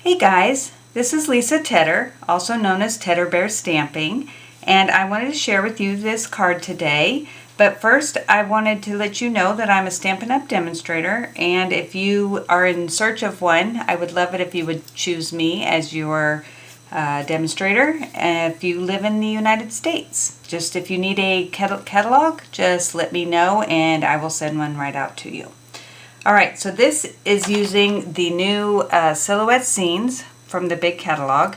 Hey guys, this is Lisa Tedder, also known as Tedder Bear Stamping, and I wanted to share with you this card today. But first, I wanted to let you know that I'm a Stampin' Up! Demonstrator, and if you are in search of one, I would love it if you would choose me as your demonstrator if you live in the United States. Just if you need a catalog, just let me know and I will send one right out to you. Alright, so this is using the new Silhouette Scenes from the big catalog.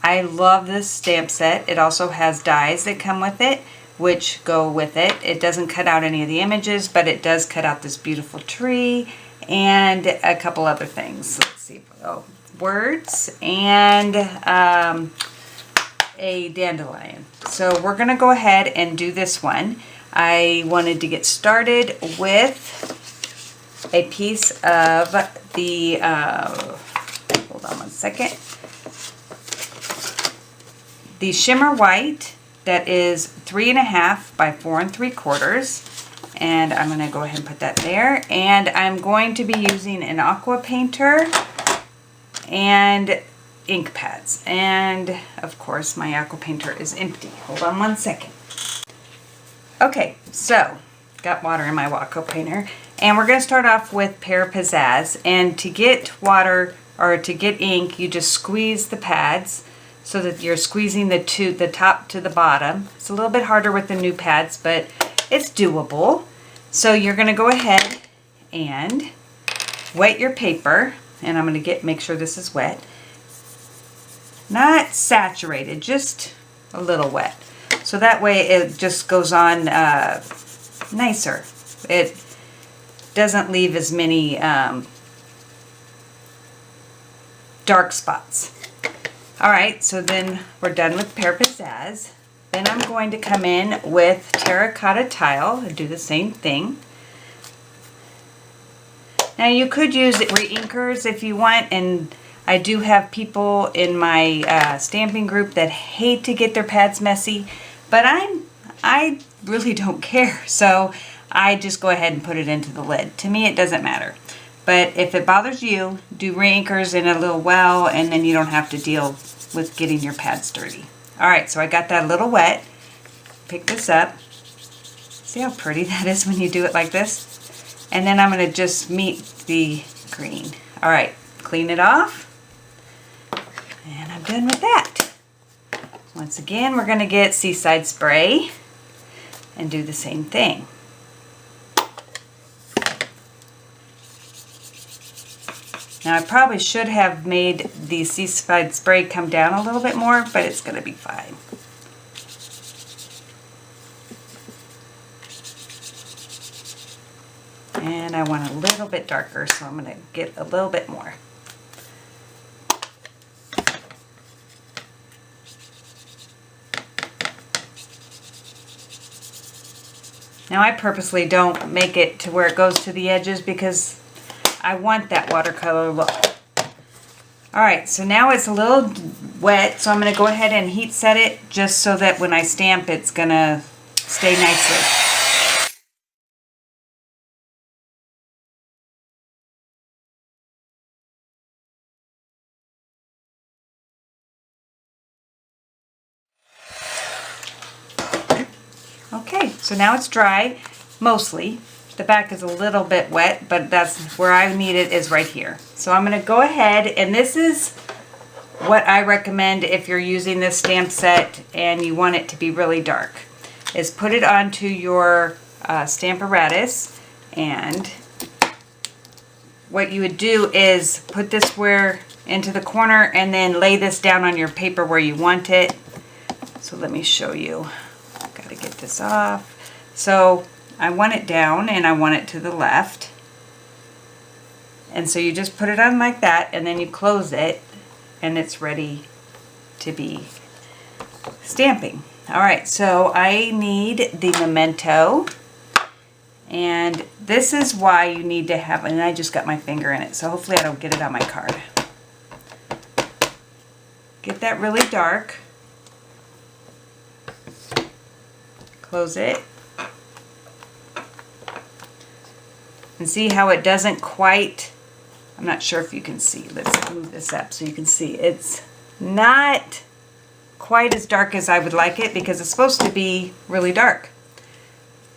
I love this stamp set. It also has dies that come with it, which go with it. It doesn't cut out any of the images, but it does cut out this beautiful tree and a couple other things. Let's see. Oh, words and a dandelion. So we're going to go ahead and do this one. I wanted to get started with a piece of the, hold on one second, the shimmer white that is 3.5 by 4 3/4, and I'm going to go ahead and put that there, and I'm going to be using an aqua painter and ink pads, and of course my aqua painter is empty. Hold on one second. Okay, so got water in my aqua painter. And we're going to start off with Pear Pizzazz, and to get water or to get ink, you just squeeze the pads so that you're squeezing the top to the bottom. It's a little bit harder with the new pads, but it's doable. So you're going to go ahead and wet your paper, and I'm going to make sure this is wet. Not saturated, just a little wet. So that way it just goes on nicer. It doesn't leave as many dark spots. Alright, so then we're done with Pear Pizzazz. Then I'm going to come in with Terracotta Tile and do the same thing. Now you could use re-inkers if you want, and I do have people in my stamping group that hate to get their pads messy, but I really don't care. So I just go ahead and put it into the lid. To me, it doesn't matter. But if it bothers you, do re-inkers in a little well, and then you don't have to deal with getting your pads dirty. Alright, so I got that a little wet. Pick this up. See how pretty that is when you do it like this? And then I'm going to just meet the green. Alright, clean it off. And I'm done with that. Once again, we're going to get Seaside Spray and do the same thing. Now I probably should have made the Seaside Spray come down a little bit more, but it's going to be fine. And I want a little bit darker, so I'm going to get a little bit more. Now I purposely don't make it to where it goes to the edges because I want that watercolor look. Alright, so now it's a little wet, so I'm going to go ahead and heat set it just so that when I stamp it's going to stay nicely. Okay, so now it's dry, mostly. The back is a little bit wet, but that's where I need it, is right here. So I'm going to go ahead, and this is what I recommend if you're using this stamp set and you want it to be really dark, is put it onto your Stamparatus, and what you would do is put this square into the corner and then lay this down on your paper where you want it. So let me show you. I've got to get this off. So I want it down and I want it to the left. And so you just put it on like that, and then you close it, and it's ready to be stamping. Alright, so I need the memento, and this is why you need to have, and I just got my finger in it, so hopefully I don't get it on my card. Get that really dark. Close it. And see how it doesn't quite I'm not sure if you can see. Let's move this up so you can see. It's not quite as dark as I would like it because it's supposed to be really dark.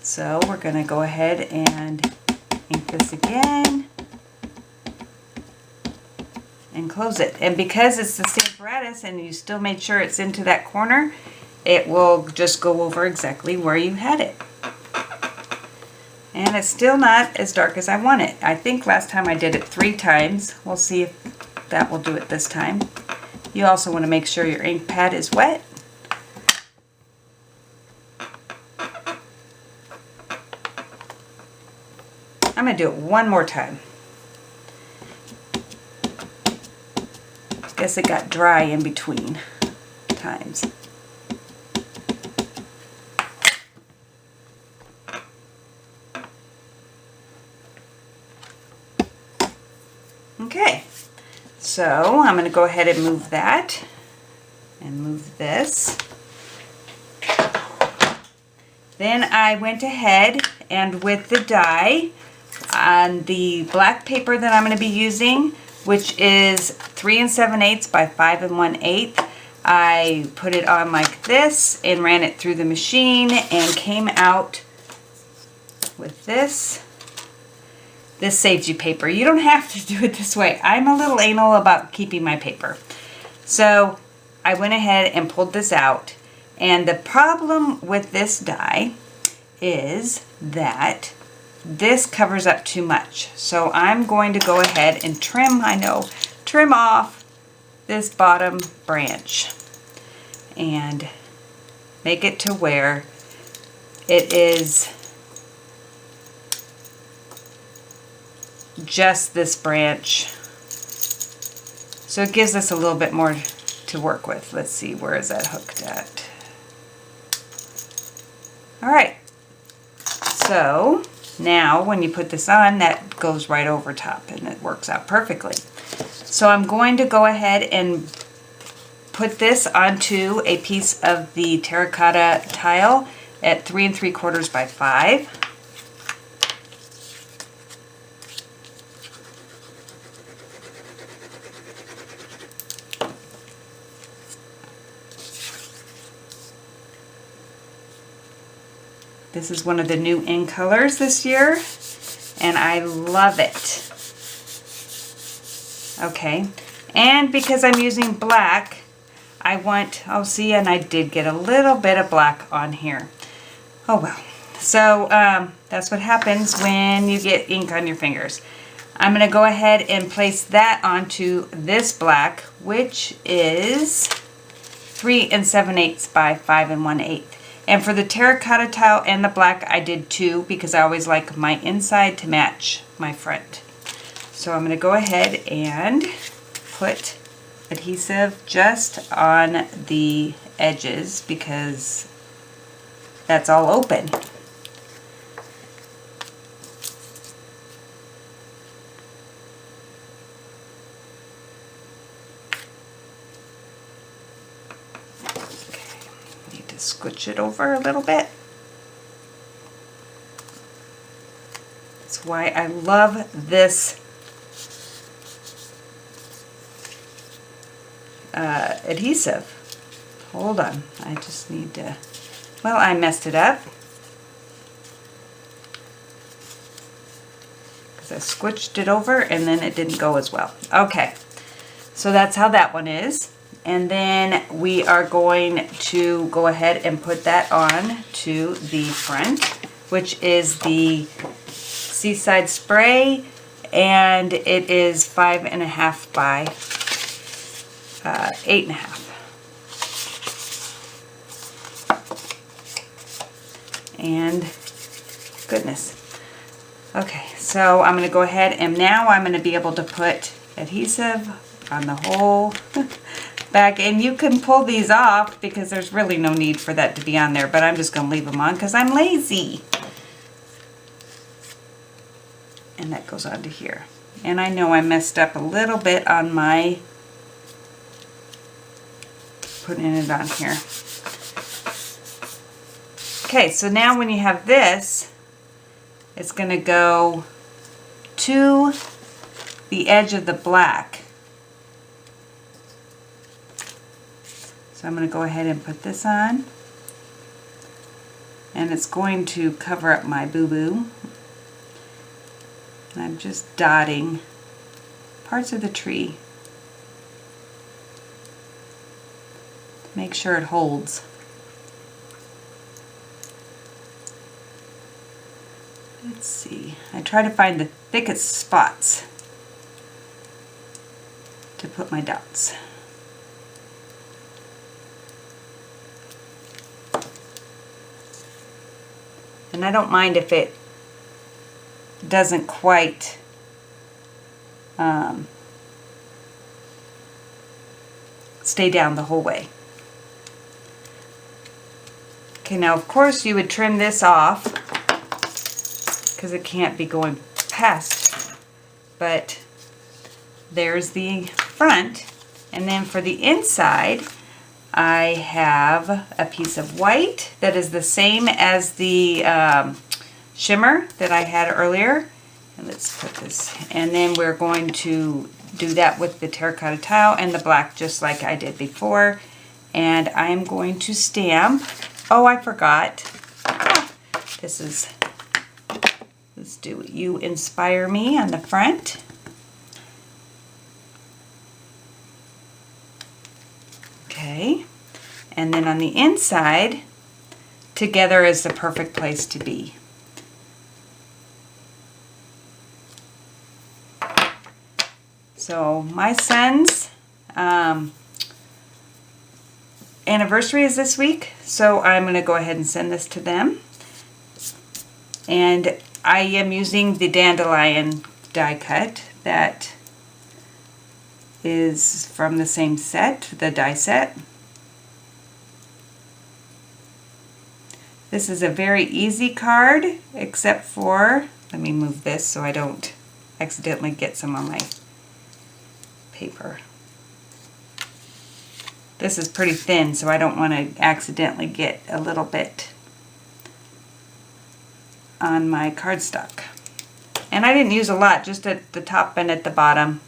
So we're going to go ahead and ink this again and close it. And because it's the Stamparatus and you still made sure it's into that corner, it will just go over exactly where you had it. And it's still not as dark as I want it. I think last time I did it 3 times. We'll see if that will do it this time. You also want to make sure your ink pad is wet. I'm going to do it one more time. Guess it got dry in between times. Okay, so I'm going to go ahead and move that and move this. Then I went ahead and with the die on the black paper that I'm going to be using, which is 3 7/8 by 5 1/8, I put it on like this and ran it through the machine and came out with this. This saves you paper. You don't have to do it this way. I'm a little anal about keeping my paper. So I went ahead and pulled this out. And the problem with this die is that this covers up too much. So I'm going to go ahead and trim off this bottom branch and make it to where it is just this branch. So it gives us a little bit more to work with. Let's see, where is that hooked at? All right, so now when you put this on, that goes right over top and it works out perfectly. So I'm going to go ahead and put this onto a piece of the terracotta tile at 3 3/4 by 5. This is one of the new in colors this year, and I love it. Okay, and because I'm using black, I want, oh see, and I did get a little bit of black on here. Oh well. So that's what happens when you get ink on your fingers. I'm going to go ahead and place that onto this black, which is 3 7/8 by 5 1/8. And for the terracotta tile and the black, I did 2 because I always like my inside to match my front. So I'm going to go ahead and put adhesive just on the edges because that's all open. Scooch it over a little bit. That's why I love this adhesive. Hold on, I just need to, well, I messed it up because I squished it over and then it didn't go as well. Okay, so that's how that one is. And then we are going to go ahead and put that on to the front, which is the Seaside Spray, and it is 5 1/2 by 8 1/2. And goodness. Okay, so I'm going to go ahead and now I'm going to be able to put adhesive on the whole back, and you can pull these off because there's really no need for that to be on there, but I'm just going to leave them on because I'm lazy. And that goes onto here. And I know I messed up a little bit on my putting it on here. Okay, so now when you have this, it's going to go to the edge of the black. So I'm going to go ahead and put this on. And it's going to cover up my boo-boo. And I'm just dotting parts of the tree to make sure it holds. Let's see. I try to find the thickest spots to put my dots. And I don't mind if it doesn't quite stay down the whole way. Okay, now of course you would trim this off because it can't be going past, but there's the front. And then for the inside, I have a piece of white that is the same as the shimmer that I had earlier. And let's put this, and then we're going to do that with the terracotta tile and the black just like I did before. And I'm going to stamp, oh I forgot, this is, let's do You Inspire Me on the front. Okay, and then on the inside, Together is the perfect place to be. So my son's anniversary is this week, so I'm going to go ahead and send this to them. And I am using the dandelion die cut that is from the same set, the die set. This is a very easy card, except for, let me move this so I don't accidentally get some on my paper. This is pretty thin, so I don't want to accidentally get a little bit on my cardstock. And I didn't use a lot, just at the top and at the bottom.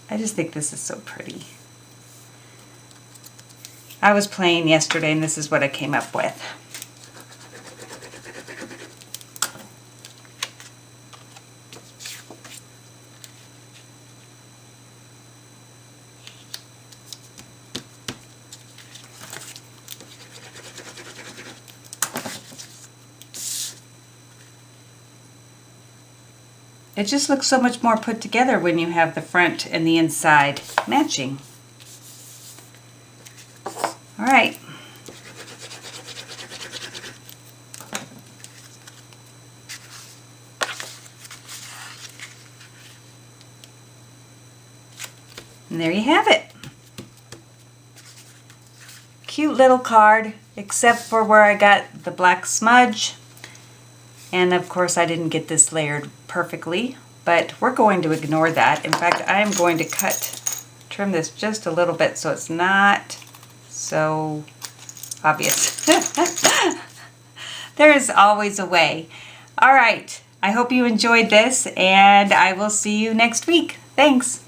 I just think this is so pretty. I was playing yesterday and this is what I came up with. It just looks so much more put together when you have the front and the inside matching. All right. And there you have it. Cute little card, except for where I got the black smudge. And of course I didn't get this layered perfectly, but we're going to ignore that. In fact, I am going to trim this just a little bit so it's not so obvious. There is always a way. All right, I hope you enjoyed this and I will see you next week. Thanks.